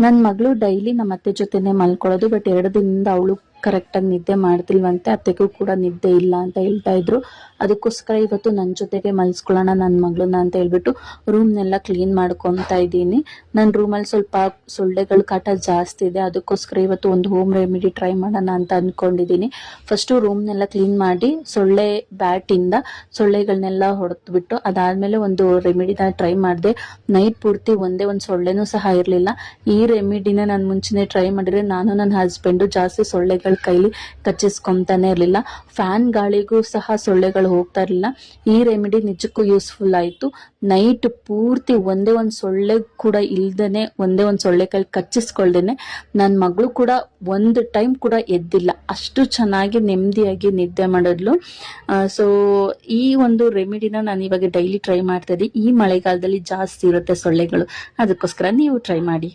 ನನ್ನ ಮಗಳು ಡೈಲಿ ನಮ್ಮ ಅತ್ತೆ ಜೊತೆನೆ ಮಲ್ಕೊಳ್ಳೋದು. ಬಟ್ 2 ದಿನದಿಂದ ಅವಳು ಕರೆಕ್ಟಾಗಿ ನಿದ್ದೆ ಮಾಡ್ತಿಲ್ವಂತೆ. ಅತ್ತೆಗೂ ಕೂಡ ನಿದ್ದೆ ಇಲ್ಲ ಅಂತ ಹೇಳ್ತಾ ಇದ್ರು. ಅದಕ್ಕೋಸ್ಕರ ಇವತ್ತು ನನ್ನ ಜೊತೆಗೆ ಮಲ್ಸ್ಕೊಳ್ಳೋಣ ನನ್ನ ಮಗಳನ್ನ ಅಂತ ಹೇಳ್ಬಿಟ್ಟು ರೂಮ್ನೆಲ್ಲ ಕ್ಲೀನ್ ಮಾಡ್ಕೊತಾ ಇದ್ದೀನಿ. ನನ್ನ ರೂಮಲ್ಲಿ ಸ್ವಲ್ಪ ಸೊಳ್ಳೆಗಳ ಕಾಟ ಜಾಸ್ತಿ ಇದೆ. ಅದಕ್ಕೋಸ್ಕರ ಇವತ್ತು ಒಂದು ಹೋಮ್ ರೆಮಿಡಿ ಟ್ರೈ ಮಾಡೋಣ ಅಂತ ಅಂದ್ಕೊಂಡಿದ್ದೀನಿ. ಫಸ್ಟು ರೂಮ್ನೆಲ್ಲ ಕ್ಲೀನ್ ಮಾಡಿ ಸೊಳ್ಳೆ ಬ್ಯಾಟಿಂದ ಸೊಳ್ಳೆಗಳನ್ನೆಲ್ಲ ಹೊಡೆದ್ಬಿಟ್ಟು ಅದಾದಮೇಲೆ ಒಂದು ರೆಮಿಡಿನ ಟ್ರೈ ಮಾಡಿದೆ. ನೈಟ್ ಪೂರ್ತಿ ಒಂದೇ ಒಂದು ಸೊಳ್ಳೆನೂ ಸಹ ಇರಲಿಲ್ಲ. ಈ ರೆಮಿಡಿನ ನಾನು ಮುಂಚೆನೇ ಟ್ರೈ ಮಾಡಿದ್ರೆ ನಾನು ನನ್ನ ಹಸ್ಬೆಂಡು ಜಾಸ್ತಿ ಸೊಳ್ಳೆಗಳ ಕೈಲಿ ಕಚ್ಚಿಸ್ಕೊಂತಾನೆ ಇರಲಿಲ್ಲ. ಫ್ಯಾನ್ ಗಾಳಿಗೂ ಸಹ ಸೊಳ್ಳೆಗಳು ಹೋಗ್ತಾ ಇರಲಿಲ್ಲ. ಈ ರೆಮಿಡಿ ನಿಜಕ್ಕೂ ಯೂಸ್ಫುಲ್ ಆಯಿತು. ನೈಟ್ ಪೂರ್ತಿ ಒಂದೇ ಒಂದು ಸೊಳ್ಳೆ ಕೂಡ ಇಲ್ದೇನೆ, ಒಂದೇ ಒಂದು ಸೊಳ್ಳೆ ಕೈಲಿ ಕಚ್ಚಿಸ್ಕೊಳ್ದೇನೆ ನನ್ನ ಮಗಳು ಕೂಡ ಒಂದು ಟೈಮ್ ಕೂಡ ಎದ್ದಿಲ್ಲ. ಅಷ್ಟು ಚೆನ್ನಾಗಿ ನೆಮ್ಮದಿಯಾಗಿ ನಿದ್ದೆ ಮಾಡಿದ್ಲು. ಸೊ ಈ ಒಂದು ರೆಮಿಡಿನ ನಾನು ಇವಾಗ ಡೈಲಿ ಟ್ರೈ ಮಾಡ್ತಾ ಇದ್ದೀನಿ. ಈ ಮಳೆಗಾಲದಲ್ಲಿ ಜಾಸ್ತಿ ಇರುತ್ತೆ ಸೊಳ್ಳೆಗಳು, ಅದಕ್ಕೋಸ್ಕರ ನೀವು ಟ್ರೈ ಮಾಡಿ.